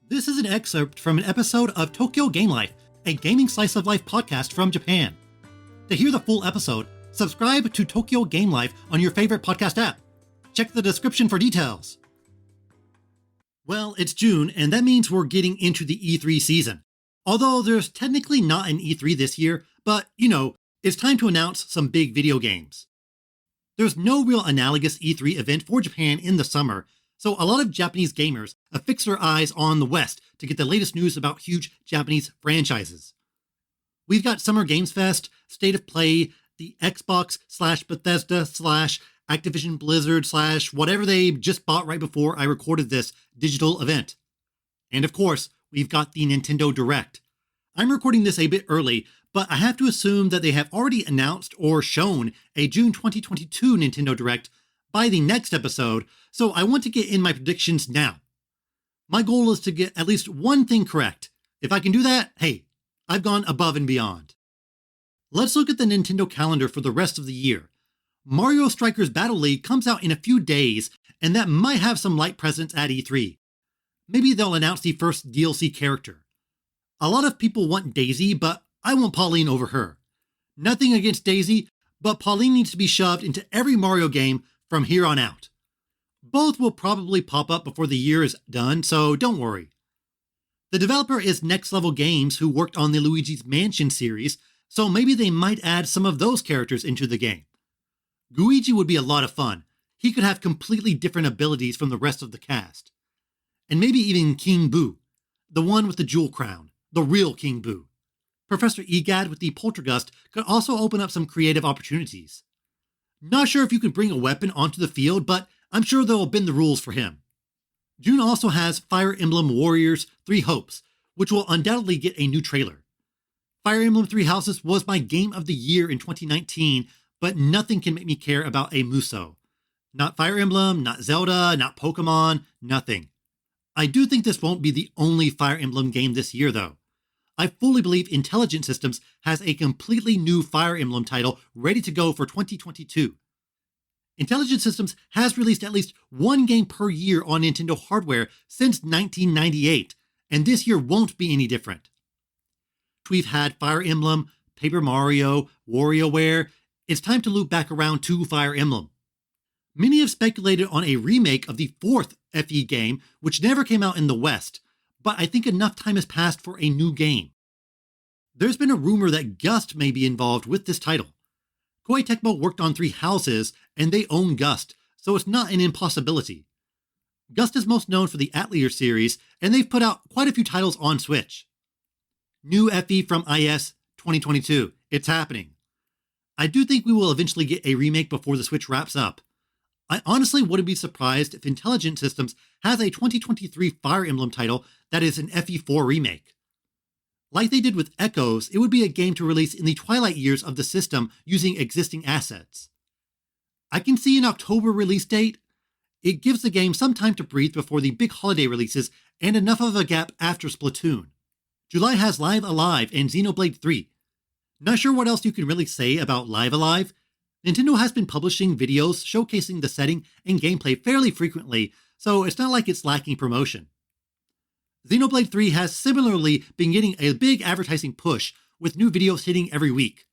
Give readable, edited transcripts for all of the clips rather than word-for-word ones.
This is an excerpt from an episode of Tokyo Game Life, a gaming slice of life podcast from Japan. To hear the full episode, subscribe to Tokyo Game Life on your favorite podcast app. Check the description for details. Well, it's June, and that means we're getting into the E3 season. Although there's technically not an E3 this year, but, it's time to announce some big video games. There's no real analogous E3 event for Japan in the summer, so a lot of Japanese gamers have fixed their eyes on the West to get the latest news about huge Japanese franchises. We've got Summer Games Fest, State of Play, the Xbox/Bethesda/Activision Blizzard/whatever they just bought right before I recorded this digital event. And of course, we've got the Nintendo Direct. I'm recording this a bit early, but I have to assume that they have already announced or shown a June 2022 Nintendo Direct by the next episode, so I want to get in my predictions now. My goal is to get at least one thing correct. If I can do that, hey, I've gone above and beyond. Let's look at the Nintendo calendar for the rest of the year. Mario Strikers Battle League comes out in a few days, and that might have some light presence at E3. Maybe they'll announce the first DLC character. A lot of people want Daisy, but I want Pauline over her. Nothing against Daisy, but Pauline needs to be shoved into every Mario game from here on out. Both will probably pop up before the year is done, so don't worry. The developer is Next Level Games, who worked on the Luigi's Mansion series, so maybe they might add some of those characters into the game. Luigi would be a lot of fun. He could have completely different abilities from the rest of the cast. And maybe even King Boo, the one with the jewel crown, the real King Boo. Professor Egad with the Poltergust could also open up some creative opportunities. Not sure if you can bring a weapon onto the field, but I'm sure they'll bend the rules for him. June also has Fire Emblem Warriors 3 Hopes, which will undoubtedly get a new trailer. Fire Emblem 3 Houses was my game of the year in 2019, but nothing can make me care about a Musou. Not Fire Emblem, not Zelda, not Pokemon, nothing. I do think this won't be the only Fire Emblem game this year, though. I fully believe Intelligent Systems has a completely new Fire Emblem title ready to go for 2022. Intelligent Systems has released at least one game per year on Nintendo hardware since 1998, and this year won't be any different. We've had Fire Emblem, Paper Mario, WarioWare. It's time to loop back around to Fire Emblem. Many have speculated on a remake of the fourth FE game, which never came out in the West, but I think enough time has passed for a new game. There's been a rumor that Gust may be involved with this title. Koei Tecmo worked on 3 Houses, and they own Gust, so it's not an impossibility. Gust is most known for the Atelier series, and they've put out quite a few titles on Switch. New FE from IS 2022. It's happening. I do think we will eventually get a remake before the Switch wraps up. I honestly wouldn't be surprised if Intelligent Systems has a 2023 Fire Emblem title that is an FE4 remake. Like they did with Echoes, it would be a game to release in the twilight years of the system using existing assets. I can see an October release date. It gives the game some time to breathe before the big holiday releases and enough of a gap after Splatoon. July has Live Alive and Xenoblade 3. Not sure what else you can really say about Live Alive. Nintendo has been publishing videos showcasing the setting and gameplay fairly frequently, so it's not like it's lacking promotion. Xenoblade 3 has similarly been getting a big advertising push, with new videos hitting every week.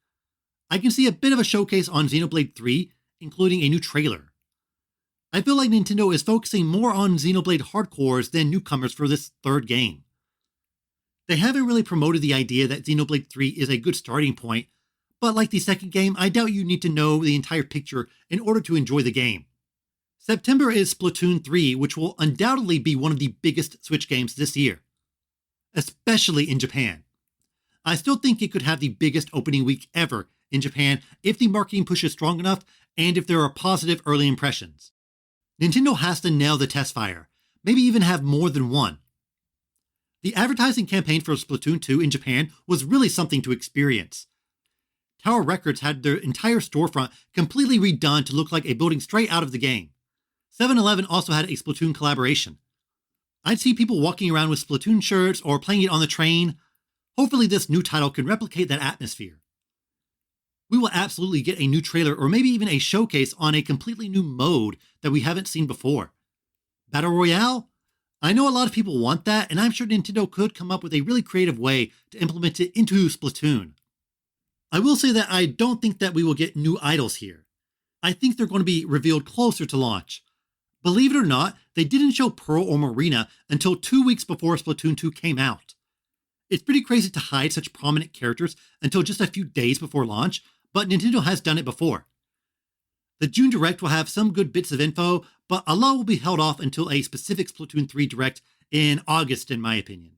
I can see a bit of a showcase on Xenoblade 3, including a new trailer. I feel like Nintendo is focusing more on Xenoblade hardcores than newcomers for this third game. They haven't really promoted the idea that Xenoblade 3 is a good starting point, but like the second game, I doubt you need to know the entire picture in order to enjoy the game. September is Splatoon 3, which will undoubtedly be one of the biggest Switch games this year, especially in Japan. I still think it could have the biggest opening week ever in Japan if the marketing push is strong enough and if there are positive early impressions. Nintendo has to nail the test fire, maybe even have more than one. The advertising campaign for Splatoon 2 in Japan was really something to experience. Tower Records had their entire storefront completely redone to look like a building straight out of the game. 7-Eleven also had a Splatoon collaboration. I'd see people walking around with Splatoon shirts or playing it on the train. Hopefully this new title can replicate that atmosphere. We will absolutely get a new trailer or maybe even a showcase on a completely new mode that we haven't seen before. Battle Royale? I know a lot of people want that, and I'm sure Nintendo could come up with a really creative way to implement it into Splatoon. I will say that I don't think that we will get new idols here. I think they're going to be revealed closer to launch. Believe it or not, they didn't show Pearl or Marina until 2 weeks before Splatoon 2 came out. It's pretty crazy to hide such prominent characters until just a few days before launch, but Nintendo has done it before. The June Direct will have some good bits of info, but a lot will be held off until a specific Splatoon 3 Direct in August, in my opinion.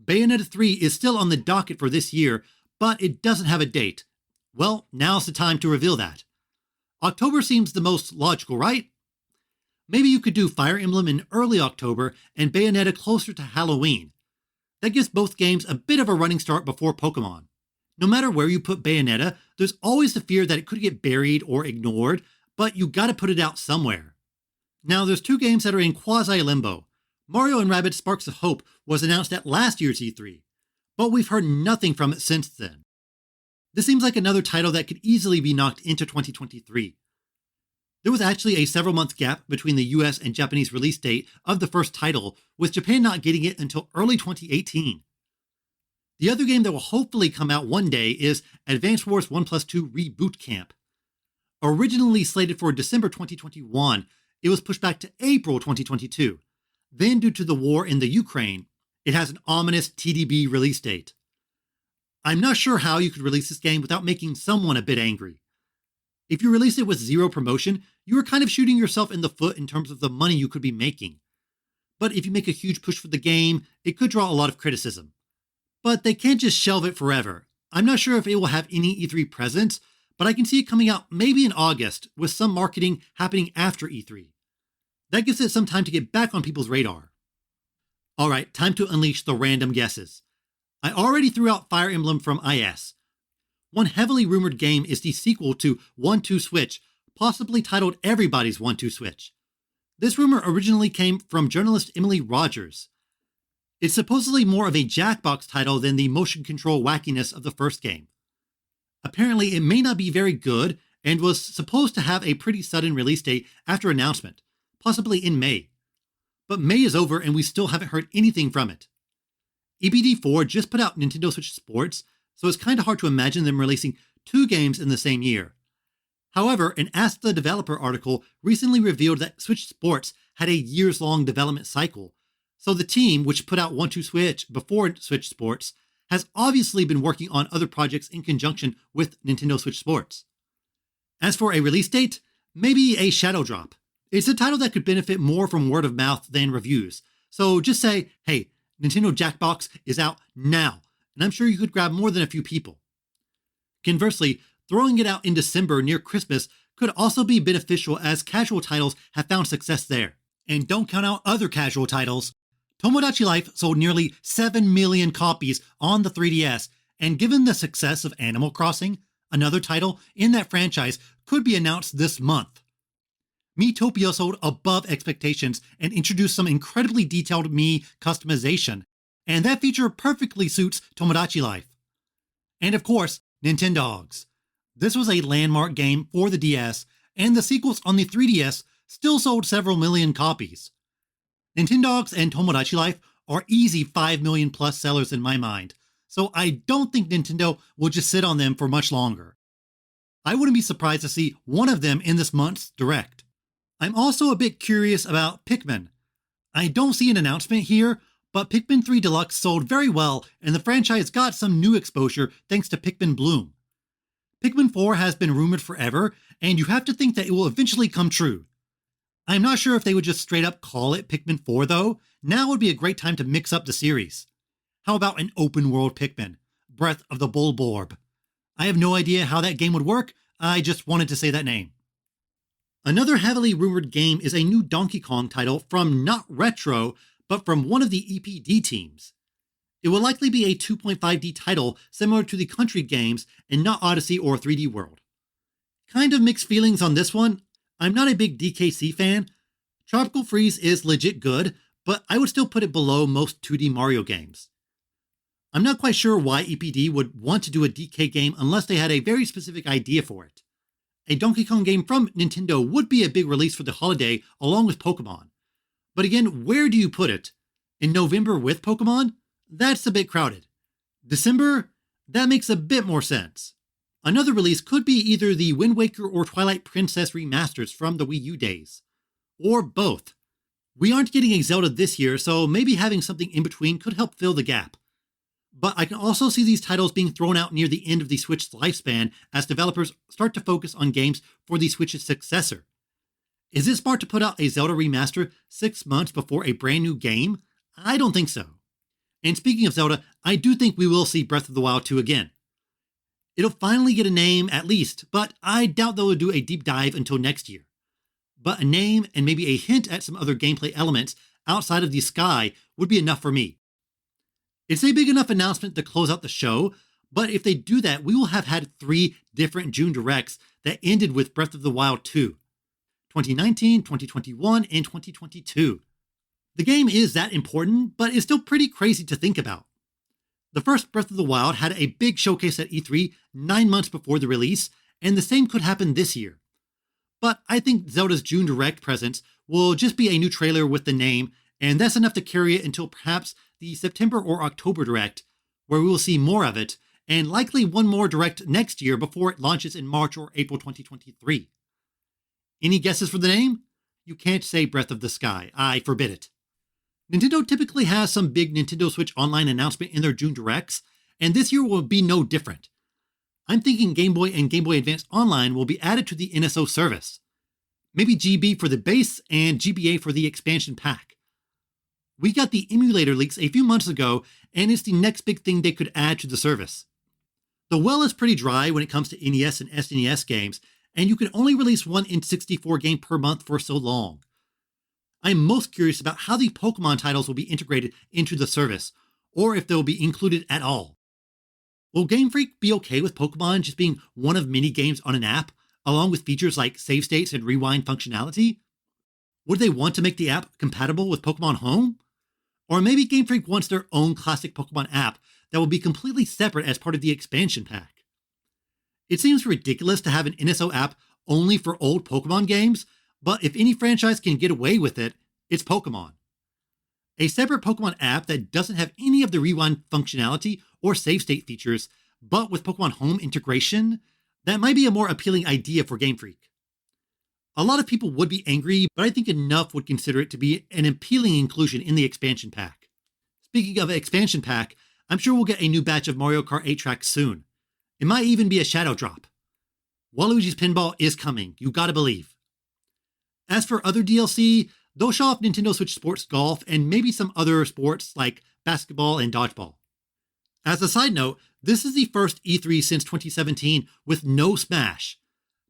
Bayonetta 3 is still on the docket for this year, but it doesn't have a date. Well, now's the time to reveal that. October seems the most logical, right? Maybe you could do Fire Emblem in early October and Bayonetta closer to Halloween. That gives both games a bit of a running start before Pokemon. No matter where you put Bayonetta, there's always the fear that it could get buried or ignored, but you gotta put it out somewhere. Now, there's 2 games that are in quasi-limbo. Mario & Rabbids Sparks of Hope was announced at last year's E3, but we've heard nothing from it since then. This seems like another title that could easily be knocked into 2023. There was actually a several-month gap between the US and Japanese release date of the first title, with Japan not getting it until early 2018. The other game that will hopefully come out one day is Advance Wars 1+2 Reboot Camp. Originally slated for December 2021, it was pushed back to April 2022. Then, due to the war in the Ukraine, it has an ominous TDB release date. I'm not sure how you could release this game without making someone a bit angry. If you release it with zero promotion, you are kind of shooting yourself in the foot in terms of the money you could be making. But if you make a huge push for the game, it could draw a lot of criticism. But they can't just shelve it forever. I'm not sure if it will have any E3 presence, but I can see it coming out maybe in August, with some marketing happening after E3. That gives it some time to get back on people's radar. Alright, time to unleash the random guesses. I already threw out Fire Emblem from IS. One heavily rumored game is the sequel to 1-2 Switch, possibly titled Everybody's 1-2 Switch. This rumor originally came from journalist Emily Rogers. It's supposedly more of a Jackbox title than the motion control wackiness of the first game. Apparently, it may not be very good and was supposed to have a pretty sudden release date after announcement, possibly in May. But May is over and we still haven't heard anything from it. EPD 4 just put out Nintendo Switch Sports, so it's kinda hard to imagine them releasing 2 games in the same year. However, an Ask the Developer article recently revealed that Switch Sports had a years-long development cycle, so the team, which put out 1-2 Switch before Switch Sports, has obviously been working on other projects in conjunction with Nintendo Switch Sports. As for a release date, maybe a Shadow Drop. It's a title that could benefit more from word of mouth than reviews, so just say, hey, Nintendo Jackbox is out now, and I'm sure you could grab more than a few people. Conversely, throwing it out in December near Christmas could also be beneficial as casual titles have found success there. And don't count out other casual titles. Tomodachi Life sold nearly 7 million copies on the 3DS, and given the success of Animal Crossing, another title in that franchise could be announced this month. Miitopia sold above expectations and introduced some incredibly detailed Mii customization, and that feature perfectly suits Tomodachi Life. And of course, Nintendogs. This was a landmark game for the DS, and the sequels on the 3DS still sold several million copies. Nintendogs and Tomodachi Life are easy 5 million plus sellers in my mind, so I don't think Nintendo will just sit on them for much longer. I wouldn't be surprised to see one of them in this month's Direct. I'm also a bit curious about Pikmin. I don't see an announcement here, but Pikmin 3 Deluxe sold very well, and the franchise got some new exposure thanks to Pikmin Bloom. Pikmin 4 has been rumored forever, and you have to think that it will eventually come true. I'm not sure if they would just straight up call it Pikmin 4 though. Now would be a great time to mix up the series. How about an open world Pikmin? Breath of the Bulborb. I have no idea how that game would work, I just wanted to say that name. Another heavily rumored game is a new Donkey Kong title from not Retro, but from one of the EPD teams. It will likely be a 2.5D title similar to the Country games and not Odyssey or 3D World. Kind of mixed feelings on this one. I'm not a big DKC fan. Tropical Freeze is legit good, but I would still put it below most 2D Mario games. I'm not quite sure why EPD would want to do a DK game unless they had a very specific idea for it. A Donkey Kong game from Nintendo would be a big release for the holiday along with Pokemon. But again, where do you put it? In November with Pokemon, that's a bit crowded. December, that makes a bit more sense. Another release could be either the Wind Waker or Twilight Princess remasters from the Wii U days. Or both. We aren't getting a Zelda this year, so maybe having something in between could help fill the gap. But I can also see these titles being thrown out near the end of the Switch's lifespan as developers start to focus on games for the Switch's successor. Is it smart to put out a Zelda remaster 6 months before a brand new game? I don't think so. And speaking of Zelda, I do think we will see Breath of the Wild 2 again. It'll finally get a name at least, but I doubt they'll do a deep dive until next year. But a name and maybe a hint at some other gameplay elements outside of the sky would be enough for me. It's a big enough announcement to close out the show, but if they do that, we will have had 3 different June Directs that ended with Breath of the Wild 2. 2019, 2021, and 2022. The game is that important, but it's still pretty crazy to think about. The first Breath of the Wild had a big showcase at E3 9 months before the release, and the same could happen this year. But I think Zelda's June Direct presence will just be a new trailer with the name, and that's enough to carry it until perhaps the September or October Direct, where we will see more of it, and likely one more Direct next year before it launches in March or April 2023. Any guesses for the name? You can't say Breath of the Sky. I forbid it. Nintendo typically has some big Nintendo Switch Online announcement in their June Directs, and this year will be no different. I'm thinking Game Boy and Game Boy Advance Online will be added to the NSO service. Maybe GB for the base and GBA for the expansion pack. We got the emulator leaks a few months ago, and it's the next big thing they could add to the service. The well is pretty dry when it comes to NES and SNES games, and you can only release one N64 game per month for so long. I'm most curious about how the Pokemon titles will be integrated into the service, or if they'll be included at all. Will Game Freak be okay with Pokemon just being one of many games on an app, along with features like save states and rewind functionality? Would they want to make the app compatible with Pokemon Home? Or maybe Game Freak wants their own classic Pokemon app that will be completely separate as part of the expansion pack. It seems ridiculous to have an NSO app only for old Pokemon games, but if any franchise can get away with it, it's Pokemon. A separate Pokemon app that doesn't have any of the rewind functionality or save state features, but with Pokemon Home integration, that might be a more appealing idea for Game Freak. A lot of people would be angry, but I think enough would consider it to be an appealing inclusion in the expansion pack. Speaking of expansion pack, I'm sure we'll get a new batch of Mario Kart 8 tracks soon. It might even be a shadow drop. Waluigi's Pinball is coming, you gotta believe. As for other DLC, they'll show off Nintendo Switch Sports Golf and maybe some other sports like basketball and dodgeball. As a side note, this is the first E3 since 2017 with no Smash.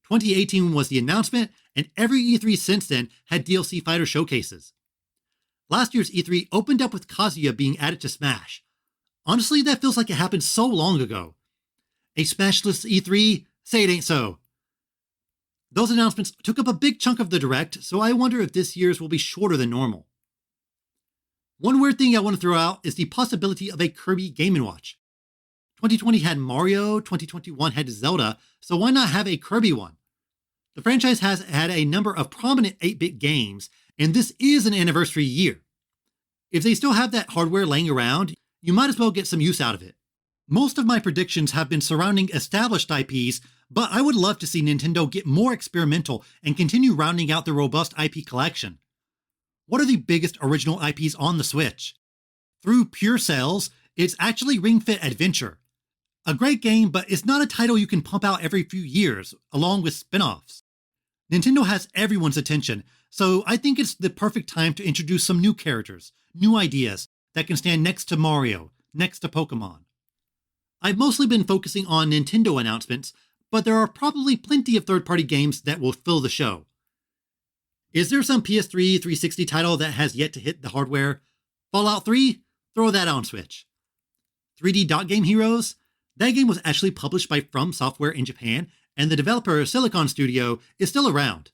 2018 was the announcement, and every E3 since then had DLC fighter showcases. Last year's E3 opened up with Kazuya being added to Smash. Honestly, that feels like it happened so long ago. A Smashless E3? Say it ain't so. Those announcements took up a big chunk of the Direct, so I wonder if this year's will be shorter than normal. One weird thing I want to throw out is the possibility of a Kirby Game & Watch. 2020 had Mario, 2021 had Zelda, so why not have a Kirby one? The franchise has had a number of prominent 8-bit games, and this is an anniversary year. If they still have that hardware laying around, you might as well get some use out of it. Most of my predictions have been surrounding established IPs, but I would love to see Nintendo get more experimental and continue rounding out their robust IP collection. What are the biggest original IPs on the Switch? Through pure sales, it's actually Ring Fit Adventure. A great game, but it's not a title you can pump out every few years, along with spin-offs. Nintendo has everyone's attention, so I think it's the perfect time to introduce some new characters, new ideas, that can stand next to Mario, next to Pokemon. I've mostly been focusing on Nintendo announcements, but there are probably plenty of third-party games that will fill the show. Is there some PS3 360 title that has yet to hit the hardware? Fallout 3? Throw that on Switch. 3D Dot Game Heroes? That game was actually published by From Software in Japan, and the developer Silicon Studio is still around.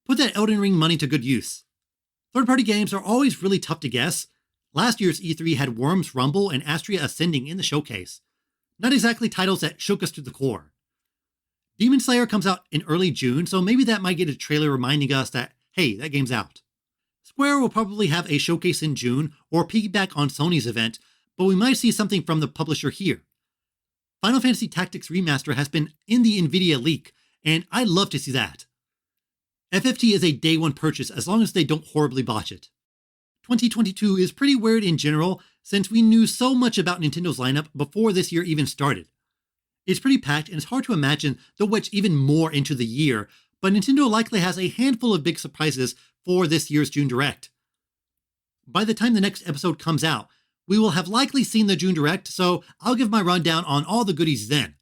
Put that Elden Ring money to good use. Third-party games are always really tough to guess. Last year's E3 had Worms Rumble and Astria Ascending in the showcase. Not exactly titles that shook us to the core. Demon Slayer comes out in early June, so maybe that might get a trailer reminding us that, hey, that game's out. Square will probably have a showcase in June or piggyback on Sony's event, but we might see something from the publisher here. Final Fantasy Tactics Remaster has been in the Nvidia leak, and I'd love to see that. FFT is a day one purchase as long as they don't horribly botch it. 2022 is pretty weird in general since we knew so much about Nintendo's lineup before this year even started. It's pretty packed and it's hard to imagine they'll wedge even more into the year, but Nintendo likely has a handful of big surprises for this year's June Direct. By the time the next episode comes out, we will have likely seen the June Direct, so I'll give my rundown on all the goodies then.